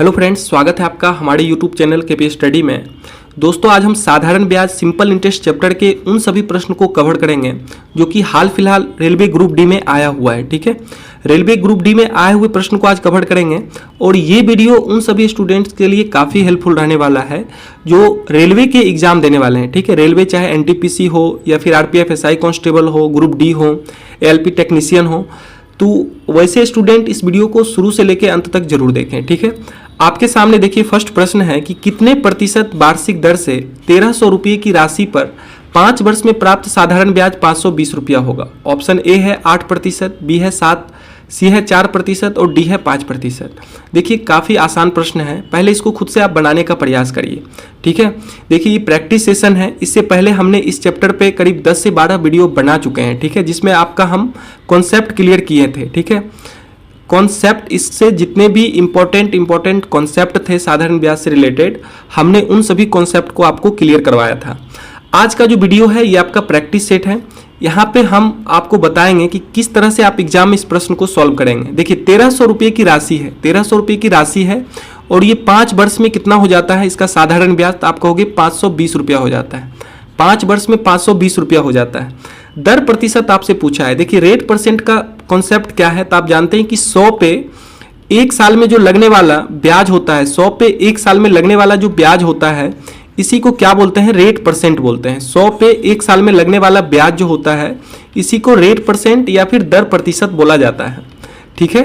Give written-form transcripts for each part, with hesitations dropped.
Hello friends, स्वागत है आपका हमारे यूट्यूब चैनल केपी स्टडी में। दोस्तों, आज हम साधारण ब्याज सिंपल इंटरेस्ट चैप्टर के उन सभी प्रश्न को कवर करेंगे जो कि हाल फिलहाल रेलवे ग्रुप डी में आया हुआ है। ठीक है, रेलवे ग्रुप डी में आए हुए प्रश्न को आज कवर करेंगे और ये वीडियो उन सभी स्टूडेंट्स के लिए काफ़ी हेल्पफुल रहने वाला है जो रेलवे के एग्जाम देने वाले हैं। ठीक है, रेलवे चाहे एनटीपीसी हो या फिर आरपीएफ एसआई कांस्टेबल हो, ग्रुप डी हो, एएलपी टेक्नीशियन हो, तो वैसे स्टूडेंट इस वीडियो को शुरू से लेकर अंत तक जरूर देखें। ठीक है, आपके सामने देखिए फर्स्ट प्रश्न है कि कितने प्रतिशत वार्षिक दर से 1300 रुपये की राशि पर 5 वर्ष में प्राप्त साधारण ब्याज 520 रुपया होगा। ऑप्शन ए है 8%, बी है 7%, सी है 4% और डी है 5%। देखिए काफ़ी आसान प्रश्न है, पहले इसको खुद से आप बनाने का प्रयास करिए। ठीक है, देखिए ये प्रैक्टिस सेशन है। इससे पहले हमने इस चैप्टर पे करीब 10 से 12 वीडियो बना चुके हैं। ठीक है, जिसमें आपका हम कॉन्सेप्ट क्लियर किए थे। ठीक है, कॉन्सेप्ट, इससे जितने भी इंपॉर्टेंट कॉन्सेप्ट थे साधारण ब्याज से रिलेटेड, हमने उन सभी कॉन्सेप्ट को आपको क्लियर करवाया था। आज का जो वीडियो है ये आपका प्रैक्टिस सेट है। यहाँ पे हम आपको बताएंगे कि किस तरह से आप एग्जाम में इस प्रश्न को सॉल्व करेंगे। देखिए 1300 रुपये की राशि है, 1300 रुपये की राशि है और ये 5 वर्ष में कितना हो जाता है इसका साधारण ब्याज, तो आप कहोगे 520 रुपया हो जाता है। 5 वर्ष में 520 रुपया हो जाता है। दर प्रतिशत आपसे पूछा है। देखिए रेट परसेंट का कॉन्सेप्ट क्या है, तो आप जानते हैं कि 100 पे एक साल में जो लगने वाला ब्याज होता है, 100 पे एक साल में लगने वाला जो ब्याज होता है इसी को क्या बोलते हैं, रेट परसेंट बोलते हैं। 100 पे एक साल में लगने वाला ब्याज जो होता है इसी को रेट परसेंट या फिर दर प्रतिशत बोला जाता है। ठीक है,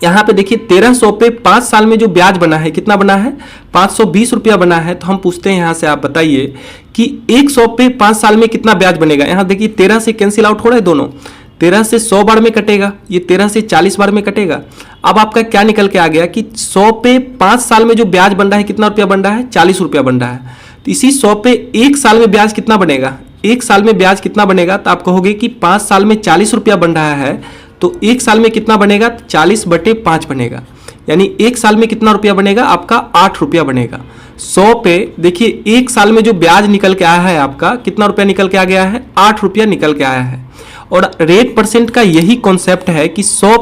यहाँ पे देखिए 1300 पे 5 साल में जो ब्याज बना है, कितना बना है, 520 रुपया बना है। तो हम पूछते हैं यहाँ से, आप बताइए कि 100 पे 5 साल में कितना ब्याज बनेगा। यहाँ देखिए 13 से कैंसिल आउट हो रहा है दोनों, 13 से 100 बार में कटेगा, ये 13 से 40 बार में कटेगा। अब आपका क्या निकल के आ गया कि 100 पे 5 साल में जो ब्याज बन रहा है कितना रुपया बन रहा है, 40 रुपया बन रहा है। तो इसी 100 पे एक साल में ब्याज कितना बनेगा, एक साल में ब्याज कितना बनेगा, तो आप कहोगे कि 5 साल में 40 रुपया बन रहा है तो एक साल में कितना बनेगा, 40/5 बनेगा। यानी एक साल में कितना रुपया बनेगा आपका, 8 रुपया बनेगा। 100 पे देखिए एक साल में जो ब्याज निकल के आया है आपका, कितना रुपया निकल के आ गया है, 8 रुपया निकल के आया है। और रेट परसेंट का यही कॉन्सेप्ट है कि 100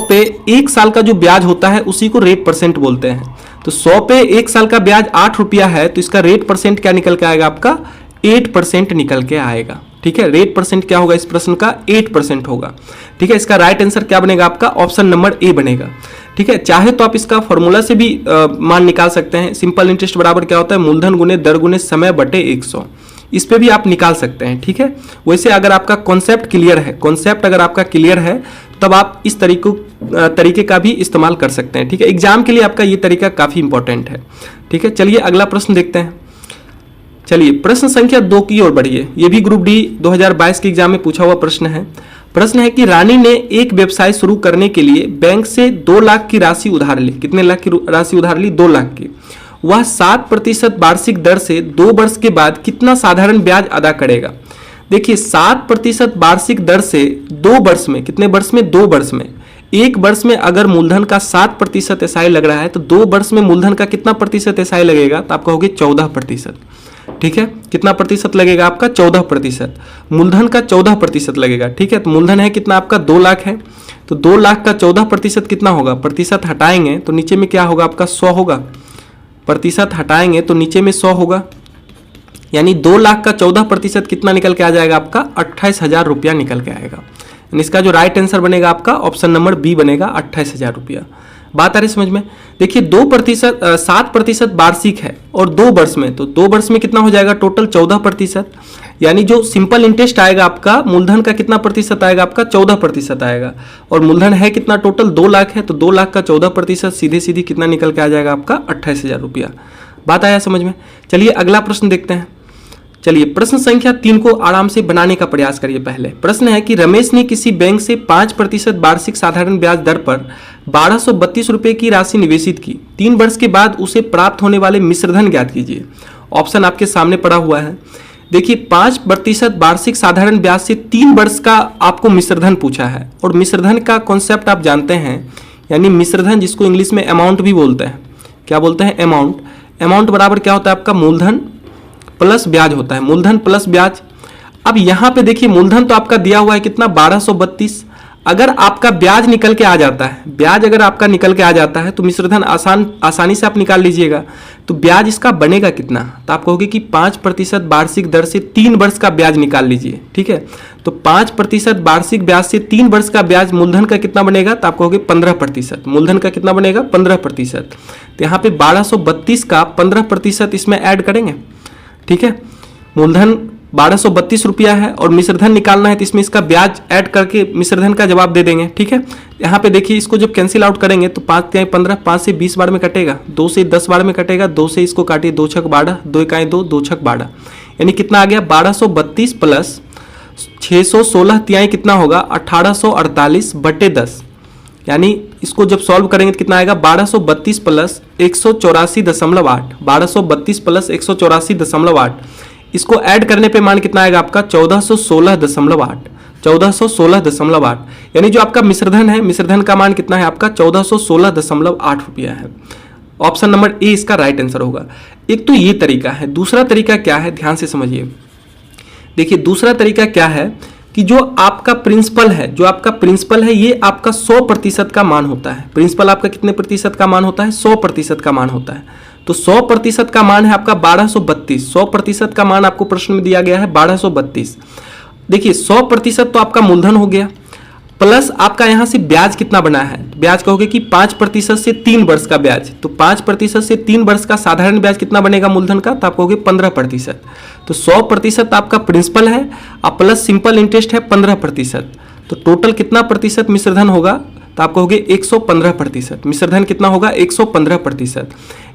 पे एक साल का जो ब्याज होता है उसी को रेट परसेंट बोलते हैं। तो 100 पे एक साल का ब्याज 8 रुपया है तो इसका रेट परसेंट क्या निकल के आएगा आपका, 8% निकल के आएगा। ठीक है, रेट परसेंट क्या होगा इस प्रश्न का, 8% होगा। ठीक है, इसका राइट आंसर क्या बनेगा आपका, ऑप्शन नंबर ए बनेगा। ठीक है, चाहे तो आप इसका फॉर्मूला से भी मान निकाल सकते हैं। सिंपल इंटरेस्ट बराबर क्या होता है, मूलधन गुने दर गुने समय बटे 100, इस पे भी आप निकाल सकते हैं। ठीक है, वैसे अगर आपका कॉन्सेप्ट क्लियर है, कॉन्सेप्ट अगर आपका क्लियर है तब आप इस तरीके का भी इस्तेमाल कर सकते हैं। ठीक है, एग्जाम के लिए आपका ये तरीका काफ़ी इंपॉर्टेंट है। ठीक है, चलिए अगला प्रश्न देखते हैं। चलिए प्रश्न संख्या 2 की ओर बढ़िए। ये भी ग्रुप डी 2022 के एग्जाम में पूछा हुआ प्रश्न है। प्रश्न है कि रानी ने एक व्यवसाय शुरू करने के लिए बैंक से 2 लाख की राशि उधार ली। कितने लाख की राशि उधार ली, 2 लाख की। वह 7% वार्षिक दर से 2 वर्ष के बाद कितना साधारण ब्याज अदा करेगा। देखिए 7% वार्षिक दर से 2 वर्ष में, कितने वर्ष में, 2 वर्ष में। एक वर्ष में अगर मूलधन का 7% एसआई लग रहा है तो 2 वर्ष में मूलधन का कितना प्रतिशत एसआई लगेगा, तो आप कहोगे 14%। ठीक है, कितना प्रतिशत लगेगा आपका, 14%। मूलधन का 14% लगेगा। ठीक है, तो मूलधन है कितना आपका, 2 लाख है, तो 2 लाख का 14% कितना होगा, प्रतिशत हटाएंगे तो नीचे में क्या होगा आपका, 100 होगा। प्रतिशत हटाएंगे तो नीचे में 100 होगा, यानी 2 लाख का 14% कितना निकल के आ जाएगा आपका, 28,000 रुपया निकल के आएगा। इसका जो राइट आंसर बनेगा आपका ऑप्शन नंबर बी बनेगा, 28,000 रुपया। बात आ रही समझ में। देखिए 7% वार्षिक है और 2 वर्ष में, तो 2 वर्ष में कितना हो जाएगा टोटल, 14%। यानी जो सिंपल इंटरेस्ट आएगा आपका, मूलधन का कितना प्रतिशत आएगा आपका, 14% आएगा। और मूलधन है कितना टोटल, 2 लाख है, तो 2 लाख का 14% सीधे सीधी कितना निकल के आ जाएगा आपका, 28,000 रुपया। बात आया समझ में। चलिए अगला प्रश्न देखते हैं। चलिए प्रश्न संख्या 3 को आराम से बनाने का प्रयास करिए। पहले प्रश्न है कि रमेश ने किसी बैंक से 5% वार्षिक साधारण ब्याज दर पर 1232 रुपये की राशि निवेशित की। 3 वर्ष के बाद उसे प्राप्त होने वाले मिश्रधन ज्ञात कीजिए। ऑप्शन आपके सामने पड़ा हुआ है। देखिए 5% वार्षिक साधारण ब्याज से 3 वर्ष का आपको मिश्रधन पूछा है और मिश्रधन का कॉन्सेप्ट आप जानते हैं, यानी मिश्रधन जिसको इंग्लिश में अमाउंट भी बोलते हैं। क्या बोलते हैं, अमाउंट। अमाउंट बराबर क्या होता है आपका, मूलधन प्लस ब्याज होता है, मूलधन प्लस ब्याज। अब यहाँ पे देखिए मूलधन तो आपका दिया हुआ है कितना, 1232। अगर आपका ब्याज निकल के आ जाता है, ब्याज अगर आपका निकल के आ जाता है तो मिश्रधन आसानी से आप निकाल लीजिएगा। तो ब्याज इसका बनेगा कितना, तो आप कहोगे कि 5% वार्षिक दर से 3 वर्ष का ब्याज निकाल लीजिए, ठीक है। तो 5% वार्षिक ब्याज से 3 वर्ष का ब्याज मूलधन का कितना बनेगा, तो आप कहोगे 15%। मूलधन का कितना बनेगा, 15%। तो यहाँ पे 1232 का 15% इसमें ऐड करेंगे, ठीक है। मूलधन 1232 रुपया है और मिश्रधन निकालना है, तो इसमें इसका ब्याज ऐड करके मिश्रधन का जवाब दे देंगे, ठीक है। यहाँ पे देखिए इसको जब कैंसिल आउट करेंगे तो 5 तिहाई 15, 5 से 20 बार में कटेगा, 2 से 10 बार में कटेगा, 2 से इसको काटिए 2 छक 12, 2 इकाई 2, 2 छक 12, यानी कितना आ गया 1232 प्लस 616 तिहाई कितना होगा 1848 बटे 10, यानी इसको जब सॉल्व करेंगे तो कितना आएगा 1232 प्लस 184.8, 1232 प्लस 184.8, इसको ऐड करने पे मान कितना आएगा आपका 1416.8, 1416.8, यानी जो आपका मिश्रधन है, मिश्रधन का मान कितना है आपका 1416.8 रुपया है। ऑप्शन नंबर ए इसका राइट आंसर होगा। एक तो ये तरीका है, दूसरा तरीका क्या है, ध्यान से समझिए। देखिए दूसरा तरीका क्या है कि जो आपका प्रिंसिपल है, जो आपका प्रिंसिपल है ये आपका 100% का मान होता है। प्रिंसिपल आपका कितने प्रतिशत का मान होता है, 100% का मान होता है। तो 100% का मान है आपका 1232, 100% का मान आपको प्रश्न में दिया गया है 1232। देखिए 100% तो आपका मूलधन हो गया, प्लस आपका यहाँ से ब्याज कितना बना है, ब्याज कहोगे कि 5% से 3 वर्ष का ब्याज, तो 5% से 3 वर्ष का साधारण ब्याज कितना बनेगा मूलधन का, तो आप कहोगे 15%। तो 100% आपका प्रिंसिपल है और प्लस सिंपल इंटरेस्ट है 15%, तो टोटल कितना प्रतिशत मिश्रधन होगा, तो आप कहोगे 115%। मिश्रधन कितना होगा 115%,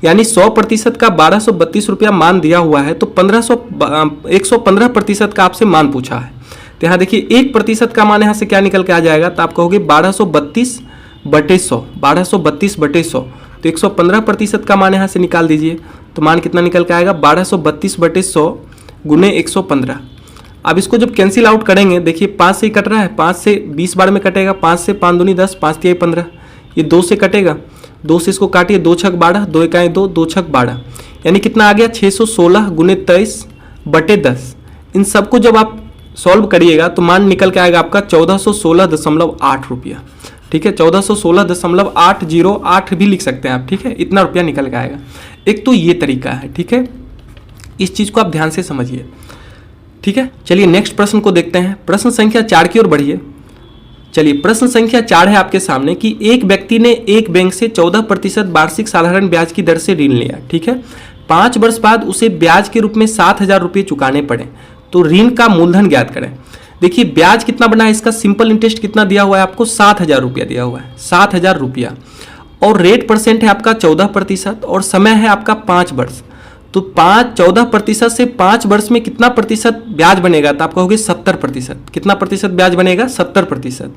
यानी 100% का 1232 रुपया मान दिया हुआ है, तो 115% का आपसे मान पूछा है। तो यहाँ देखिए 1% का मान यहाँ से क्या निकल के आ जाएगा, तो आप कहोगे 1232 बटे 100, 1232 बटे 100, तो 115% का मान यहाँ से निकाल दीजिए, तो मान कितना निकल के आएगा 1232 बटे 100 गुने 115। अब इसको जब कैंसिल आउट करेंगे, देखिए 5 से ही कट रहा है, 5 से 20 बार में कटेगा, 5 से 5 दूनी 10, 5 तिहाई 15, ये 2 से कटेगा, 2 से इसको काटिए 2 छक 12, 2 इकाई 2, 2 छक 12, यानी कितना आ गया 616 गुने 23 बटे 10। इन सबको जब आप सॉल्व करिएगा तो मान निकल के आएगा आपका 1416.8 रुपया, ठीक है। 1416.808 भी लिख सकते हैं आप, ठीक है, इतना रुपया निकल के आएगा। एक तो ये तरीका है, ठीक है, इस चीज़ को आप ध्यान से समझिए, ठीक है। चलिए नेक्स्ट प्रश्न को देखते हैं। प्रश्न संख्या 4 की ओर बढ़िए। चलिए प्रश्न संख्या 4 है आपके सामने कि एक व्यक्ति ने एक बैंक से 14% वार्षिक साधारण ब्याज की दर से ऋण लिया, ठीक है। 5 वर्ष बाद उसे ब्याज के रूप में 7,000 रुपये चुकाने पड़े, तो ऋण का मूलधन ज्ञात करें। देखिए ब्याज कितना बना है, इसका सिंपल इंटरेस्ट कितना दिया हुआ है आपको 7,000 रुपया दिया हुआ है, 7,000 रुपया, और रेट परसेंट है आपका 14% और समय है आपका 5 वर्ष। तो 14% से 5 वर्ष में कितना प्रतिशत ब्याज बनेगा, तो आप कहोगे 70%। कितना प्रतिशत ब्याज बनेगा, 70%,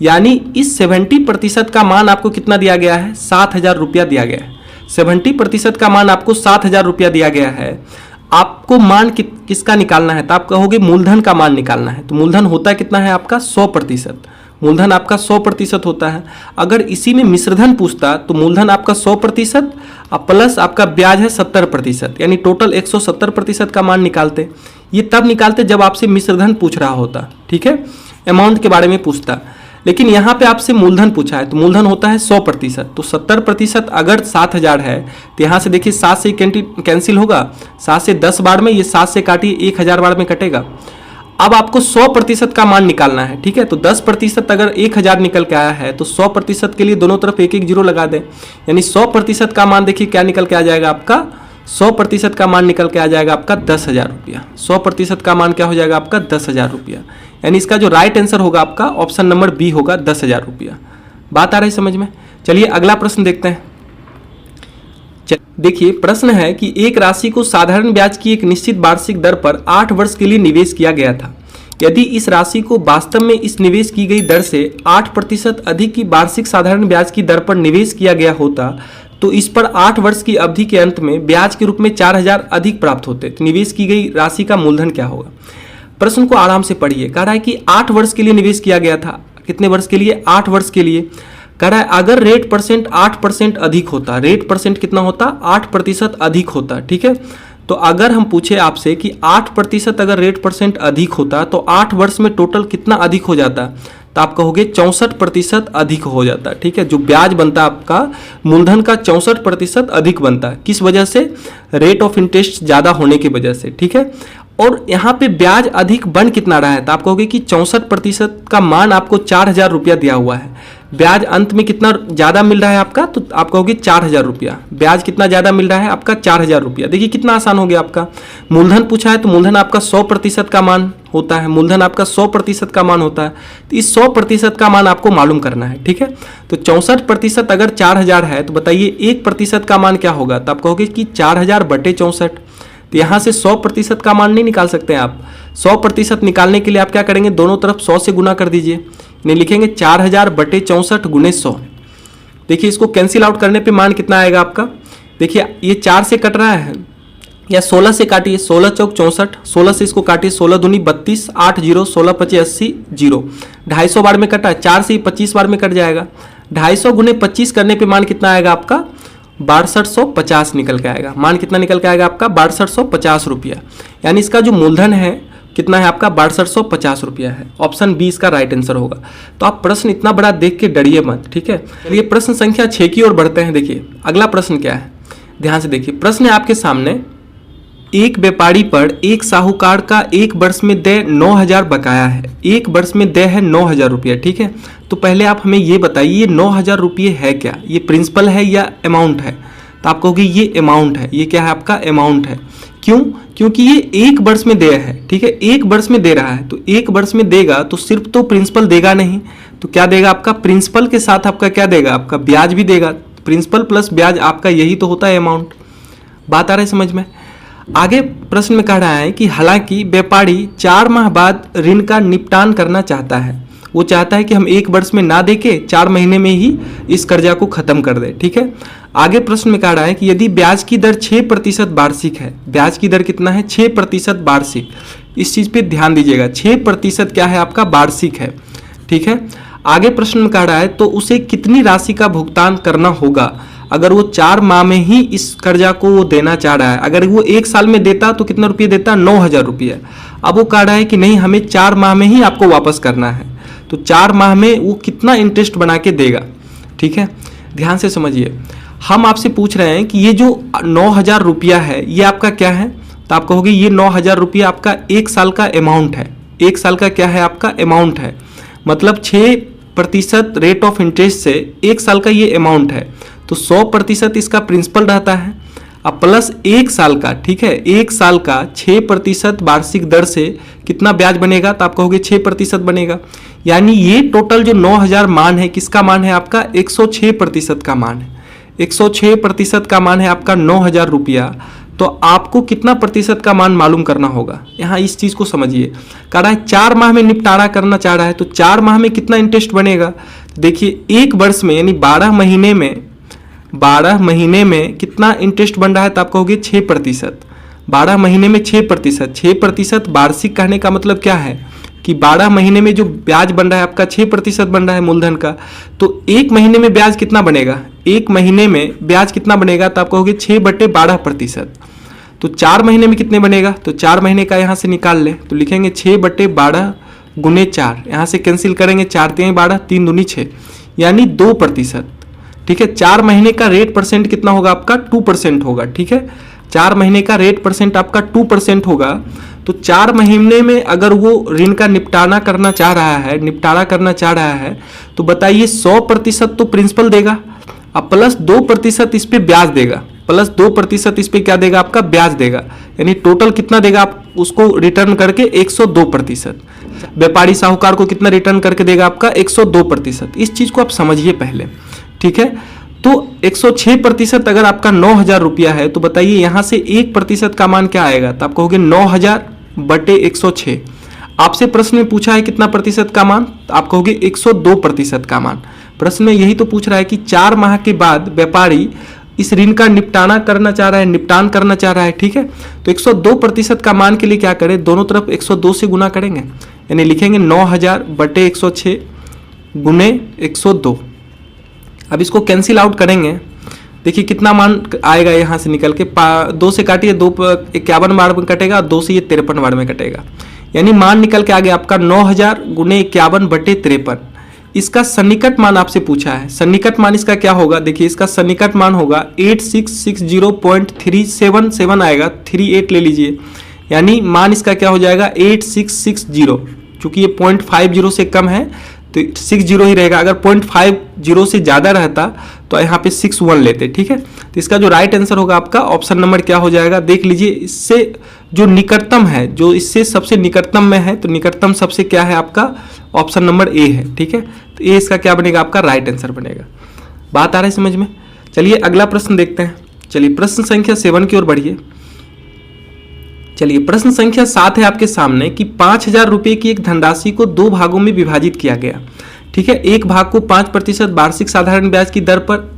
यानी इस 70% का मान आपको कितना दिया गया है, 7,000 रुपया दिया गया है। 70% का मान आपको 7,000 रुपया दिया गया है। आपको मान किसका निकालना है, तो आप कहोगे मूलधन का मान निकालना है। तो मूलधन होता कितना है आपका 100%, मूलधन आपका 100% होता है। अगर इसी में मिश्रधन पूछता तो मूलधन आपका 100% और प्लस आपका ब्याज है 70%, यानी टोटल 170% का मान निकालते। ये तब निकालते जब आपसे मिश्रधन पूछ रहा होता, ठीक है, अमाउंट के बारे में पूछता। लेकिन यहाँ पे आपसे मूलधन पूछा है, तो मूलधन होता है 100%, तो 70% अगर 7,000 है तो यहाँ से देखिए 7 से कैंसिल होगा, 7 से 10 बार में, ये 7 से काटिए 1,000 बार में कटेगा। अब आपको 100% का मान निकालना है, ठीक है। तो 10% अगर 1,000 निकल के आया है तो 100% के लिए दोनों तरफ एक एक जीरो लगा दें, यानी 100% का मान देखिए क्या निकल के आ जाएगा आपका, 100% का मान निकल के आ जाएगा आपका 10,000 रुपया। 100% का मान क्या हो जाएगा आपका 10,000 रुपया, यानी इसका जो राइट आंसर होगा आपका ऑप्शन नंबर बी होगा 10,000 रुपया। बात आ रही समझ में। चलिए अगला प्रश्न देखते हैं। देखिए प्रश्न है कि एक राशि को साधारण ब्याज की एक निश्चित वार्षिक दर पर 8 वर्ष के लिए निवेश किया गया था। यदि इस राशि को वास्तव में इस निवेश की गई दर से 8% अधिक की वार्षिक साधारण ब्याज की दर पर निवेश किया गया होता तो इस पर 8 वर्ष की अवधि के अंत में ब्याज के रूप में 4,000 अधिक प्राप्त होते। तो निवेश की गई राशि का मूलधन क्या होगा। प्रश्न को आराम से पढ़िए। कह रहा है कि 8 वर्ष के लिए निवेश किया गया था। कितने वर्ष के लिए, 8 वर्ष के लिए। कह रहा है अगर रेट परसेंट 8% अधिक होता, रेट परसेंट कितना होता, 8% अधिक होता, ठीक है। तो अगर हम पूछे आपसे कि 8% अगर रेट परसेंट अधिक होता तो 8 वर्ष में टोटल कितना अधिक हो जाता, तो आप कहोगे 64% अधिक हो जाता है। ठीक है, जो ब्याज बनता है आपका मूलधन का 64% अधिक बनता है। किस वजह से? रेट ऑफ इंटरेस्ट ज़्यादा होने की वजह से। ठीक है, और यहाँ पे ब्याज अधिक बन कितना रहा है? तो आप कहोगे कि 64% का मान आपको 4,000 रुपया दिया हुआ है, ब्याज अंत में कितना ज़्यादा मिल रहा है आपका? तो आप कहोगे 4,000 रुपया। ब्याज कितना ज़्यादा मिल रहा है आपका? 4,000 रुपया। देखिए कितना आसान हो गया आपका। मूलधन पूछा है तो मूलधन आपका 100% का मान होता है, मूलधन आपका 100% का मान होता है, तो इस 100% का मान आपको मालूम करना है। ठीक है, तो 64% अगर 4,000 है तो बताइए 1% का मान क्या होगा? तो आप कहोगे कि 4,000 बटे 64। तो यहाँ से 100% का मान नहीं निकाल सकते हैं आप। 100% निकालने के लिए आप क्या करेंगे? दोनों तरफ 100 से गुना कर दीजिए। इन्हें लिखेंगे 4,000 बटे 64 गुने 100। देखिए इसको कैंसिल आउट करने पे मान कितना आएगा आपका? देखिए ये 4 से कट रहा है या 16 से काटिए, 16 चौक 64, 16 से इसको काटिए, 16 दूनी 32, 8 जीरो, 16 पचे 80, जीरो। 250 बार में कटा है, 4 से ही 25 बार में कट जाएगा। 250 गुने 25 करने पे मान कितना आएगा आपका? 6250 निकल के आएगा। मान कितना निकल के आएगा आपका? 6250 रुपया। यानी इसका जो मूलधन है कितना है आपका? 6250 रुपया है। ऑप्शन बी इसका राइट आंसर होगा। तो आप प्रश्न इतना बड़ा देख के डरिए मत। ठीक है, चलिए प्रश्न संख्या 6 की ओर बढ़ते हैं। देखिए अगला प्रश्न क्या है, ध्यान से देखिए। प्रश्न है आपके सामने, एक व्यापारी पर एक साहूकार का एक वर्ष में देय 9,000 बकाया है। एक वर्ष में देय है 9,000 रुपया। ठीक है, तो पहले आप हमें ये बताइए ये 9,000 रुपये है क्या? ये प्रिंसिपल है या अमाउंट है? तो आप कहोगे ये अमाउंट है। ये क्या है आपका? अमाउंट है। क्यों? क्योंकि ये एक वर्ष में देय है। ठीक है, एक वर्ष में दे रहा है, तो एक वर्ष में देगा तो सिर्फ तो प्रिंसिपल देगा नहीं, तो क्या देगा आपका? प्रिंसिपल के साथ आपका क्या देगा? आपका ब्याज भी देगा। प्रिंसिपल प्लस ब्याज आपका यही तो होता है अमाउंट। बात आ रहा है समझ में? आगे प्रश्न में कह रहा है कि हालांकि व्यापारी 4 माह बाद ऋण का निपटान करना चाहता है। वो चाहता है कि हम एक वर्ष में ना देके 4 महीने में ही इस कर्जा को खत्म कर दे। ठीक है, आगे प्रश्न में कह रहा है कि यदि ब्याज की दर 6% वार्षिक है, ब्याज की दर कितना है? 6% वार्षिक। इस चीज पे ध्यान दीजिएगा, 6% क्या है आपका? वार्षिक है। ठीक है, आगे प्रश्न में कह रहा है तो उसे कितनी राशि का भुगतान करना होगा अगर वो 4 माह में ही इस कर्जा को वो देना चाह रहा है? अगर वो 1 साल में देता तो कितना रुपये देता? 9,000 रुपये। अब वो कह रहा है कि नहीं हमें 4 माह में ही आपको वापस करना है, तो 4 माह में वो कितना इंटरेस्ट बना के देगा? ठीक है, ध्यान से समझिए। हम आपसे पूछ रहे हैं कि ये जो 9,000 रुपया है ये आपका क्या है? तो आप कहोगे ये 9,000 रुपया आपका 1 साल का अमाउंट है। 1 साल का क्या है आपका? अमाउंट है। मतलब 6% रेट ऑफ इंटरेस्ट से 1 साल का ये अमाउंट है, तो 100% इसका प्रिंसिपल रहता है। अब प्लस 1 साल का, ठीक है, 1 साल का 6% वार्षिक दर से कितना ब्याज बनेगा? तो आप कहोगे 6% बनेगा। यानी ये टोटल जो 9,000 मान है किसका मान है आपका? 106% का मान है। 106% का मान है आपका 9,000 रुपया। तो आपको कितना प्रतिशत का मान मालूम करना होगा? यहाँ इस चीज को समझिए। कह रहा है 4 माह में निपटारा करना चाह रहा है, तो 4 माह में कितना इंटरेस्ट बनेगा? देखिए 1 वर्ष में यानी 12 महीने में कितना इंटरेस्ट बन रहा है? तो आप कहोगे 6%। 12 महीने में 6%। 6% वार्षिक कहने का मतलब क्या है कि 12 महीने में जो ब्याज बन रहा है आपका 6% बन रहा है मूलधन का, तो 1 महीने में ब्याज कितना बनेगा? 1 महीने में ब्याज कितना बनेगा? तो आप कहोगे 6/12%। तो 4 महीने में कितने बनेगा? तो 4 महीने का यहाँ से निकाल ले, तो लिखेंगे 6/12 गुने 4। यहाँ से कैंसिल करेंगे, 4 3 12, 3 दूनी 6, यानी 2%। ठीक है, 4 महीने का रेट परसेंट कितना होगा आपका? 2% होगा। ठीक है, 4 महीने का रेट परसेंट आपका 2% होगा। तो 4 महीने में अगर वो ऋण का निपटारा करना चाह रहा है तो बताइए 100% तो प्रिंसिपल देगा, अब प्लस 2% इस पे ब्याज देगा, प्लस 2% इस पे क्या देगा? आपका ब्याज देगा। यानी टोटल कितना देगा? आप उसको रिटर्न करके 102%। व्यापारी साहूकार को कितना रिटर्न करके देगा? आपका 102%। इस चीज को आप समझिए पहले। ठीक है, तो 106% अगर आपका 9,000 रुपया है तो बताइए यहाँ से 1% का मान क्या आएगा? तो आप कहोगे 9,000 बटे 106। आपसे प्रश्न में पूछा है कितना प्रतिशत का मान? तो आप कहोगे 102% का मान। प्रश्न में यही तो पूछ रहा है कि 4 माह के बाद व्यापारी इस ऋण का निपटान करना चाह रहा है। ठीक है, तो 102% का मान के लिए क्या करें? दोनों तरफ 102 से गुना करेंगे, यानी लिखेंगे 9,000 बटे 106 गुने 102। अब इसको कैंसिल आउट करेंगे, देखिए कितना मान आएगा यहाँ से निकल के। 2 से काटिए, 2 51 बार में कटेगा, 2 से ये 53 बार में कटेगा, यानी मान निकल के आ गया आपका 9000 गुणे 51/53। इसका सन्निकट मान आपसे पूछा है। सन्निकट मान इसका क्या होगा, देखिए इसका सन्निकट मान होगा 8660.377 आएगा, 38 ले लीजिए, यानी मान इसका क्या हो जाएगा 8660। चूंकि ये 0.50 से कम है तो 60 ही रहेगा। अगर 0.50 से ज़्यादा रहता तो यहाँ पे 61 लेते, ठीक है। तो इसका जो राइट आंसर होगा आपका ऑप्शन नंबर क्या हो जाएगा, देख लीजिए। इससे जो निकटतम है, जो इससे सबसे निकटतम में है, तो निकटतम सबसे क्या है आपका ऑप्शन नंबर ए है, ठीक है। तो ए इसका क्या बनेगा आपका राइट आंसर बनेगा। बात आ रहा है समझ में। चलिए अगला प्रश्न देखते हैं। चलिए प्रश्न संख्या 7 की ओर बढ़िए। चलिए प्रश्न संख्या 7 है आपके सामने कि 5000 रुपये की एक धनराशि को 2 भागों में विभाजित किया गया, ठीक है। एक भाग को 5% वार्षिक साधारण ब्याज की दर पर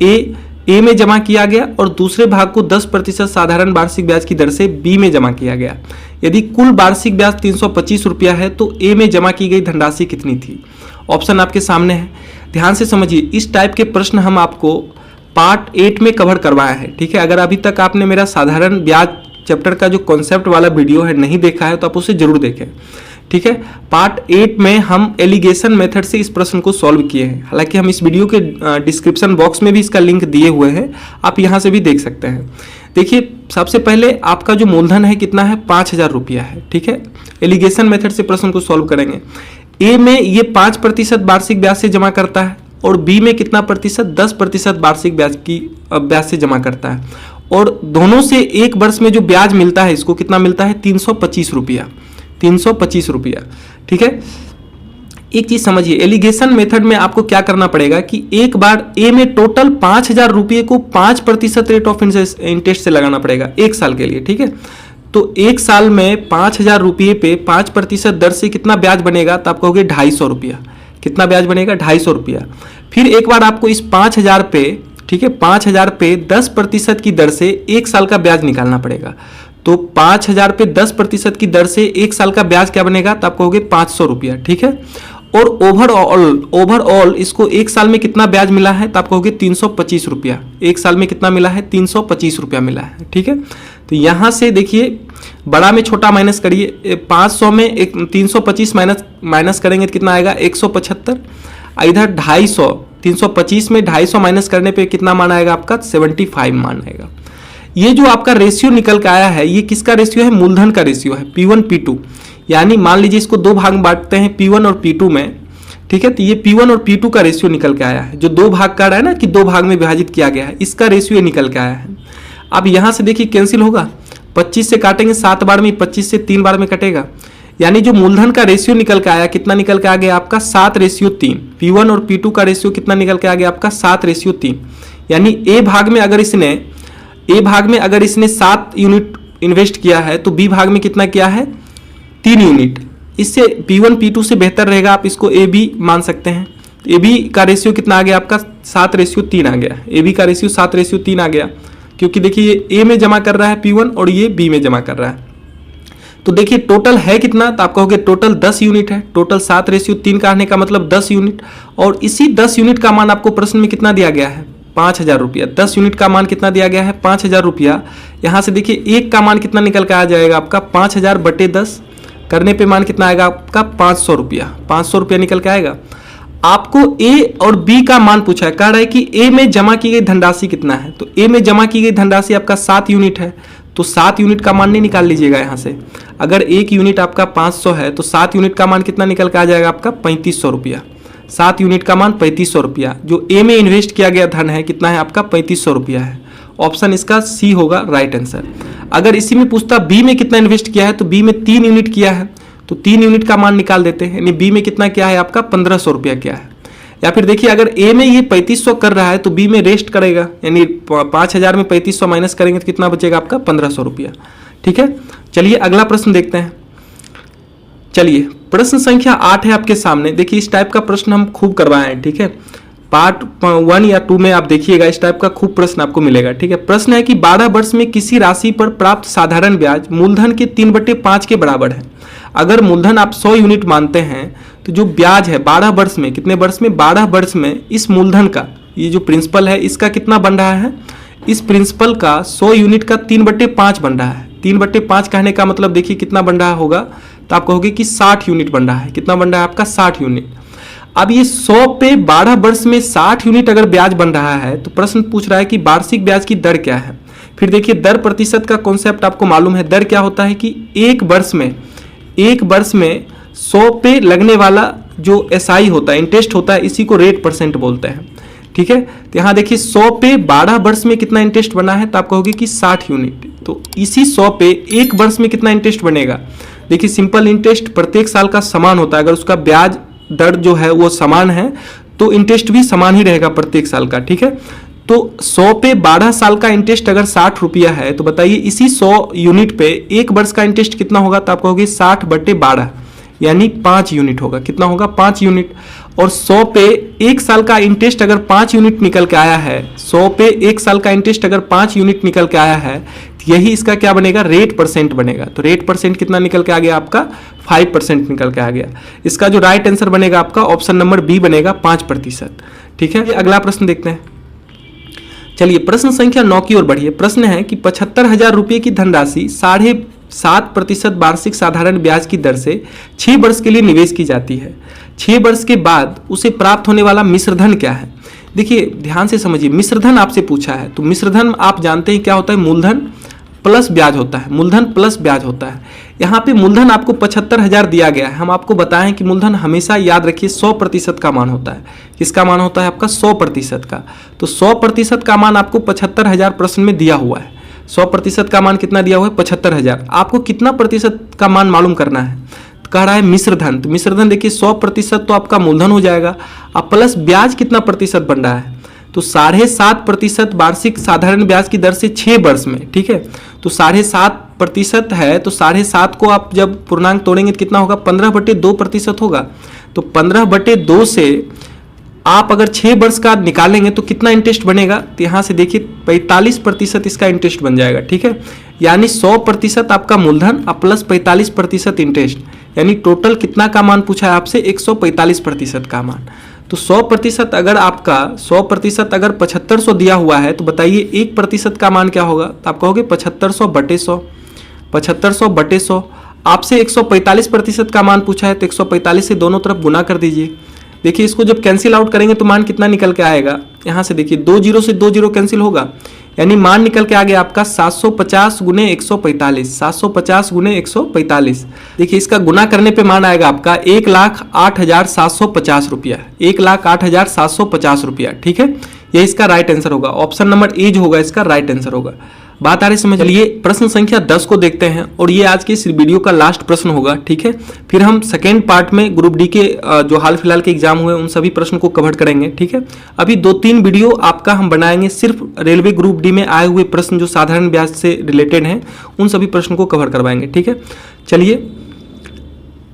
ए में जमा किया गया और दूसरे भाग को 10% साधारण वार्षिक ब्याज की दर से बी में जमा किया गया। यदि कुल वार्षिक ब्याज 325 रुपया है तो ए में जमा की गई धनराशि कितनी थी। ऑप्शन आपके सामने है, ध्यान से समझिए। इस टाइप के प्रश्न हम आपको पार्ट 8 में कवर करवाया है, ठीक है। अगर अभी तक आपने मेरा साधारण ब्याज चैप्टर का जो कॉन्सेप्ट वाला वीडियो है नहीं देखा है तो आप उसे जरूर देखें, ठीक है। पार्ट 8 में हम एलिगेशन मेथड से इस प्रश्न को सॉल्व किए हैं। हालांकि हम इस वीडियो के डिस्क्रिप्शन बॉक्स में भी इसका लिंक दिए हुए हैं, आप यहां से भी देख सकते हैं। देखिए सबसे पहले आपका जो मूलधन है कितना है, 5000 रुपया है, ठीक है। एलिगेशन मेथड से प्रश्न को सॉल्व करेंगे। ए में ये 5% वार्षिक ब्याज से जमा करता है और बी में कितना प्रतिशत, 10% वार्षिक ब्याज से जमा करता है। और दोनों से एक वर्ष में जो ब्याज मिलता है इसको कितना मिलता है, 325 रुपया, 325 रुपया, ठीक है। एक चीज समझिए, एलिगेशन मेथड में आपको क्या करना पड़ेगा कि एक बार ए में टोटल 5000 रुपये को 5% रेट ऑफ इंटरेस्ट से लगाना पड़ेगा एक साल के लिए, ठीक है। तो एक साल में 5000 रुपये पे 5% दर से कितना ब्याज बनेगा, तो आप कहोगे 250 रुपया। कितना ब्याज बनेगा, 250 रुपया। फिर एक बार आपको इस 5000 पे, ठीक है, 5000 पे 10% की दर से एक साल का ब्याज निकालना पड़ेगा। तो 5000 पे 10% की दर से एक साल का ब्याज क्या बनेगा, तो आप कहोगे 500 रुपया, ठीक है। और ओवरऑल इसको एक साल में कितना ब्याज मिला है, तो आप कहोगे 325 रुपया। एक साल में कितना मिला है, 325 रुपया मिला है, ठीक है। तो यहां से देखिए बड़ा में छोटा माइनस करिए, 500 में 325 माइनस करेंगे तो कितना आएगा 175। इधर 250, 325 में 250 माइनस करने पे कितना मान आएगा आपका 75 मान आएगा। ये जो आपका रेशियो निकल के आया है ये किसका रेशियो है, मूलधन का रेशियो है, P1 P2। यानी मान लीजिए इसको 2 भाग में बांटते हैं P1 और P2 में, ठीक है। तो ये P1 और P2 का रेशियो निकल के आया है। जो 2 भाग का रहा है ना कि 2 भाग में विभाजित किया गया है, इसका रेशियो निकल के आया है। अब यहां से देखिए कैंसिल होगा, 25 से काटेंगे 7 बार में, 25 से 3 बार में कटेगा। यानी जो मूलधन का रेशियो निकल के आया, कितना निकल के आ गया आपका 7:3। P1 और P2 का रेशियो कितना निकल के आ गया आपका 7:3। यानी ए भाग में अगर इसने 7 यूनिट इन्वेस्ट किया है तो बी भाग में कितना किया है 3 यूनिट। इससे P1 P2 से बेहतर रहेगा, आप इसको ए बी मान सकते हैं। ए बी का रेशियो कितना आ गया आपका 7:3 आ गया। ए बी का रेशियो 7:3 आ गया, क्योंकि देखिए ये ए में जमा कर रहा है P1 और ये बी में जमा कर रहा है। तो देखिए टोटल है कितना, तो आप कहोगे टोटल 10 यूनिट है। टोटल 7:3 का आने का मतलब 10 यूनिट, और इसी 10 यूनिट का मान आपको प्रश्न में कितना दिया गया है 5000 रुपया। 10 यूनिट का मान कितना दिया गया है 5000 रुपया। यहाँ से देखिए एक का मान कितना निकल कर आ जाएगा आपका 5000/10 करने पे मान कितना आएगा आपका 500 रुपया। 500 रुपया निकल के आएगा। आपको ए और बी का मान पूछा है, कह रहा है कि ए में जमा की गई धनराशि कितना है। तो ए में जमा की गई धनराशि आपका 7 यूनिट है, तो 7 यूनिट का मान नहीं निकाल लीजिएगा यहाँ से। अगर एक यूनिट आपका 500 है तो 7 यूनिट का मान कितना निकल के आ जाएगा आपका 3500 रुपया। 7 यूनिट का मान 3500 रुपया। जो ए में इन्वेस्ट किया गया धन है कितना है आपका 3500 रुपया है। ऑप्शन इसका सी होगा राइट आंसर। अगर इसी में पूछता बी में कितना इन्वेस्ट किया है, तो बी में 3 यूनिट किया है, तो 3 यूनिट का मान निकाल देते हैं। यानी बी में कितना क्या है आपका 1500 रुपया क्या है। या फिर देखिए अगर ए में ये 3500 कर रहा है तो बी में रेस्ट करेगा, यानी 5000 में 3500 माइनस करेंगे तो कितना बचेगा आपका 1500 रुपया। ठीक है, चलिए अगला प्रश्न देखते हैं। चलिए प्रश्न संख्या 8 है आपके सामने। देखिए इस टाइप का प्रश्न हम खूब करवाए हैं, ठीक है। पार्ट 1 या 2 में आप देखिएगा, इस टाइप का खूब प्रश्न आपको मिलेगा, ठीक है। प्रश्न है कि 12 वर्ष में किसी राशि पर प्राप्त साधारण ब्याज मूलधन के 3/5 के बराबर है। अगर मूलधन आप 100 यूनिट मानते हैं तो जो ब्याज है 12 वर्ष में, कितने वर्ष में 12 वर्ष में, इस मूलधन का ये जो प्रिंसिपल है इसका कितना बन रहा है, इस प्रिंसिपल का 100 यूनिट का 3/5 बन रहा है। 3/5 कहने का मतलब देखिए कितना बन रहा होगा, तो आप कहोगे कि 60 यूनिट बन रहा है। कितना बन रहा है आपका? 60 यूनिट। अब ये 100 पे 12 वर्ष में 60 यूनिट अगर ब्याज बन रहा है तो प्रश्न पूछ रहा है कि वार्षिक ब्याज की दर क्या है। फिर देखिए दर प्रतिशत का कॉन्सेप्ट आपको मालूम है। दर क्या होता है कि एक वर्ष में 100 पे लगने वाला जो एसआई होता है, इंटरेस्ट होता है, इसी को रेट परसेंट बोलते हैं। ठीक है, तो यहाँ देखिए 100 पे 12 वर्ष में कितना इंटरेस्ट बना है, तो आप कहोगे कि 60 यूनिट। तो इसी 100 पे एक वर्ष में कितना इंटरेस्ट बनेगा? देखिए सिंपल इंटरेस्ट प्रत्येक साल का समान होता है। अगर उसका ब्याज दर जो है वो समान है तो इंटरेस्ट भी समान ही रहेगा प्रत्येक साल का। ठीक है, तो 100 पे 12 साल का इंटरेस्ट अगर 60 रुपया है तो बताइए इसी 100 यूनिट पे एक वर्ष का इंटरेस्ट कितना होगा? तो आप कहोगे 60/12 यानी 5 यूनिट होगा। कितना होगा? 5 यूनिट। और 100 पे एक साल का इंटरेस्ट अगर 5 यूनिट निकल के आया है, 100 पे एक साल का इंटरेस्ट अगर 5 यूनिट निकल के आया है, तो यही इसका क्या बनेगा? रेट परसेंट बनेगा। तो रेट परसेंट कितना निकल के आ गया आपका? 5% निकल के आ गया। इसका जो राइट आंसर बनेगा आपका ऑप्शन नंबर बी बनेगा 5%। ठीक है, अगला प्रश्न देखते हैं। चलिए प्रश्न संख्या 9 की ओर बढ़िए। प्रश्न है कि 75,000 रुपये की धनराशि 7.5% वार्षिक साधारण ब्याज की दर से 6 वर्ष के लिए निवेश की जाती है। 6 वर्ष के बाद उसे प्राप्त होने वाला मिश्रधन क्या है? देखिए ध्यान से समझिए, मिश्रधन आपसे पूछा है तो मिश्रधन आप जानते हैं क्या होता है? मूलधन प्लस ब्याज होता है। मूलधन प्लस ब्याज होता है। यहाँ पे मूलधन आपको 75,000 दिया गया है। हम आपको बताएं कि मूलधन हमेशा याद रखिए 100% का मान होता है। किसका मान होता है आपका? 100% का। तो 100% का मान आपको 75,000 प्रश्न में दिया हुआ है। 100% का मान कितना दिया हुआ है? 75,000। आपको कितना प्रतिशत का मान मालूम करना है? तो कह रहा है मिश्रधन। तो मिश्रधन देखिए 100% तो आपका मूलधन हो जाएगा। अब प्लस ब्याज कितना प्रतिशत बन रहा है? तो 7.5% वार्षिक साधारण ब्याज की दर से 6 वर्ष में। ठीक है, तो 7.5% है तो 7.5 को आप जब पूर्णांक तोड़ेंगे तो कितना होगा? 15/2% होगा। तो 15/2 से आप अगर 6 वर्ष का निकालेंगे तो कितना इंटरेस्ट बनेगा? तो यहाँ से देखिए 45% इसका इंटरेस्ट बन जाएगा। ठीक है, यानी 100% आपका मूलधन और प्लस 45% इंटरेस्ट, यानी टोटल कितना का मान पूछा है आपसे? 145% का मान। तो 100% अगर आपका 100% अगर 7500 दिया हुआ है तो बताइए 1% का मान क्या होगा? तो आप कहोगे 7500/100। 7500/100 आपसे 145% का मान पूछा है तो 145 से दोनों तरफ गुना कर दीजिए। देखिए इसको जब कैंसिल आउट करेंगे तो मान कितना निकल के आएगा? यहाँ से देखिए 2 जीरो से 2 जीरो कैंसिल होगा, यानी मान निकल के आ गया आपका 750 गुने 145। 750 गुने 145। देखिए इसका गुना करने पे मान आएगा आपका 1,08,750 रुपया। 1,08,750 रुपया। ठीक है, ये इसका राइट आंसर होगा। ऑप्शन नंबर ए जो होगा इसका राइट आंसर होगा। बात आ रही समझ लिए। प्रश्न संख्या 10 को देखते हैं और ये आज के इस वीडियो का लास्ट प्रश्न होगा। ठीक है, फिर हम सेकेंड पार्ट में ग्रुप डी के जो हाल फिलहाल के एग्जाम हुए उन सभी प्रश्न को कवर करेंगे। ठीक है, अभी 2-3 वीडियो आपका हम बनाएंगे सिर्फ रेलवे ग्रुप डी में आए हुए प्रश्न जो साधारण ब्याज से रिलेटेड हैं, उन सभी प्रश्न को कवर करवाएंगे। ठीक है, चलिए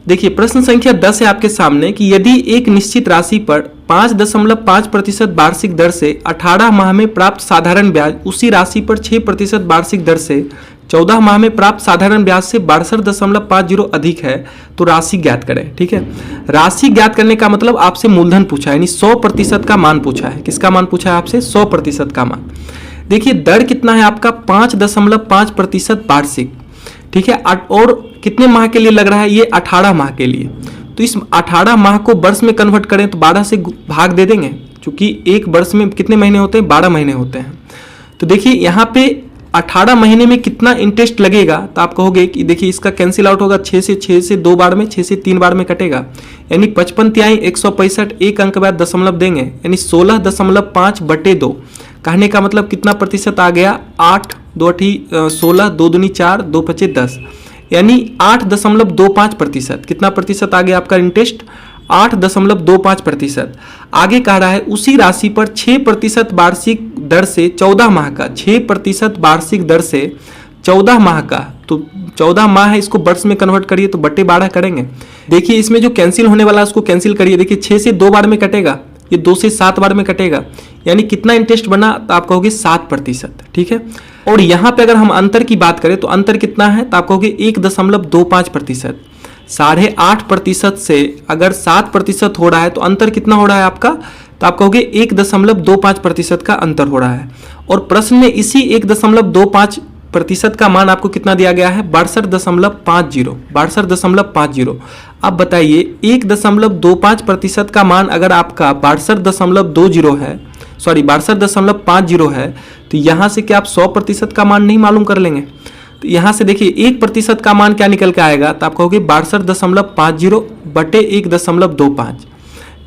देखिए प्रश्न संख्या 10 है आपके सामने कि यदि एक निश्चित राशि पर 5.5% वार्षिक दर से 18 माह में प्राप्त साधारण ब्याज उसी राशि पर 6% वार्षिक दर से 14 माह में प्राप्त साधारण ब्याज से 62.50 अधिक है तो राशि ज्ञात करें। ठीक है, राशि ज्ञात करने का मतलब आपसे मूलधन पूछा है, यानी 100% का मान पूछा है। किसका मान पूछा है आपसे? 100% का मान। देखिए दर कितना है आपका? 5.5% वार्षिक। ठीक है, और कितने माह के लिए लग रहा है? ये 18 माह के लिए। तो इस 18 माह को वर्ष में कन्वर्ट करें तो 12 से भाग दे देंगे, क्योंकि एक वर्ष में कितने महीने होते हैं? 12 महीने होते हैं। तो देखिए यहाँ पे 18 महीने में कितना इंटरेस्ट लगेगा? तो आप कहोगे कि देखिए इसका कैंसिल आउट होगा 6 से 2 बार में, 6 से 3 बार में कटेगा, यानी 55 165 एक अंक बाद दशमलव देंगे, यानी 16.5/2 कहने का मतलब कितना प्रतिशत आ गया? 8 2 16 2 दूनी 4 2 5 10, यानी 8.25%। कितना प्रतिशत आ गया आपका इंटरेस्ट? 8.25%। आगे कह रहा है उसी राशि पर 6% वार्षिक दर से 14 माह का, 6% वार्षिक दर से 14 माह का, तो 14 माह है, इसको वर्ष में कन्वर्ट करिए तो बटे 12 करेंगे। देखिए इसमें जो कैंसिल होने वाला है उसको कैंसिल करिए। देखिए 6 से 2 बार में कटेगा, ये 2 से 7 बार में कटेगा, यानी कितना इंटरेस्ट बना? तो आप कहोगे 7%। ठीक है, और यहाँ पे अगर हम अंतर की बात करें तो अंतर कितना है? तो आप कहोगे 1.25%। 8.5% से अगर 7% हो रहा है तो अंतर कितना हो रहा है आपका? तो आप कहोगे 1.25% का अंतर हो रहा है। और प्रश्न में इसी 1.25 प्रतिशत का मान आपको कितना दिया गया है 62.50। अब बताइए 1.25% का मान अगर आपका 62.20 है, सॉरी 62.50 है, तो यहाँ से क्या आप 100% का मान नहीं मालूम कर लेंगे? तो यहाँ से देखिए 1% का मान क्या निकल के आएगा, तो आप कहोगे 62.50 बटे 1.25।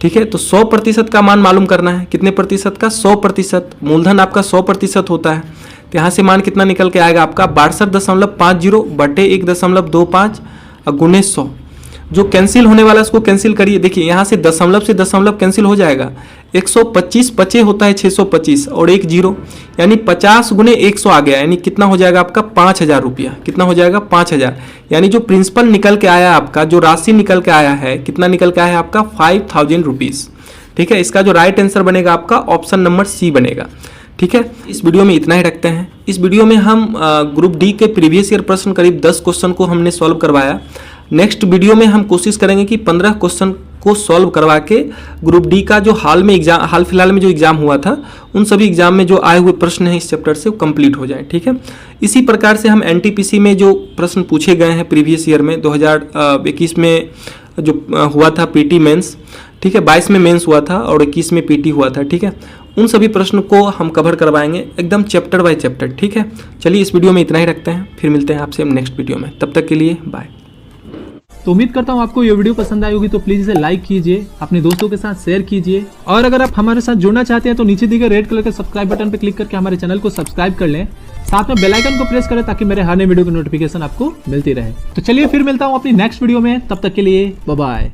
ठीक है, तो 100% का मान मालूम करना है। कितने प्रतिशत का? 100%। मूलधन आपका 100% होता है, तो यहाँ से मान कितना निकल के आएगा आपका 62.50 बटे 1.25 गुने 100। जो कैंसिल होने वाला है उसको कैंसिल करिए। देखिए यहाँ से दशमलव कैंसिल हो जाएगा। 125 पचे होता है 625 और 1 जीरो, यानी 50 गुने 100 आ गया, यानी कितना हो जाएगा आपका 5000 रुपया। कितना हो जाएगा 5000, यानी जो प्रिंसिपल निकल के आया आपका, जो राशि निकल के आया है, कितना निकल के आया है आपका 5000 रुपीज़। ठीक है, इसका जो राइट आंसर बनेगा आपका ऑप्शन नंबर सी बनेगा। ठीक है, इस वीडियो में इतना ही रखते हैं। इस वीडियो में हम ग्रुप डी के प्रीवियस ईयर प्रश्न करीब 10 क्वेश्चन को हमने सॉल्व करवाया। नेक्स्ट वीडियो में हम कोशिश करेंगे कि 15 क्वेश्चन को सॉल्व करवा के ग्रुप डी का जो हाल फिलहाल में जो एग्जाम हुआ था, उन सभी एग्जाम में जो आए हुए प्रश्न हैं इस चैप्टर से वो कंप्लीट हो जाए। ठीक है, इसी प्रकार से हम एनटीपीसी में जो प्रश्न पूछे गए हैं प्रीवियस ईयर में 2021 में जो हुआ था पीटी मेंस, ठीक है, 22 में मेंस हुआ था और 21 में पीटी हुआ था। ठीक है, उन सभी प्रश्न को हम कवर करवाएंगे एकदम चैप्टर बाय चैप्टर। ठीक है, चलिए इस वीडियो में इतना ही रखते हैं, फिर मिलते हैं आपसे हम नेक्स्ट वीडियो में। तब तक के लिए बाय। तो उम्मीद करता हूँ आपको ये वीडियो पसंद आई होगी, तो प्लीज इसे लाइक कीजिए, अपने दोस्तों के साथ शेयर कीजिए, और अगर आप हमारे साथ जुड़ना चाहते हैं तो नीचे दिए गए रेड कलर के सब्सक्राइब बटन पर क्लिक करके हमारे चैनल को सब्सक्राइब कर लें, साथ में बेल आइकन को प्रेस करें ताकि मेरे हर नए वीडियो की नोटिफिकेशन आपको मिलती रहे। तो चलिए फिर मिलता हूँ अपनी नेक्स्ट वीडियो में, तब तक के लिए बाय बाय।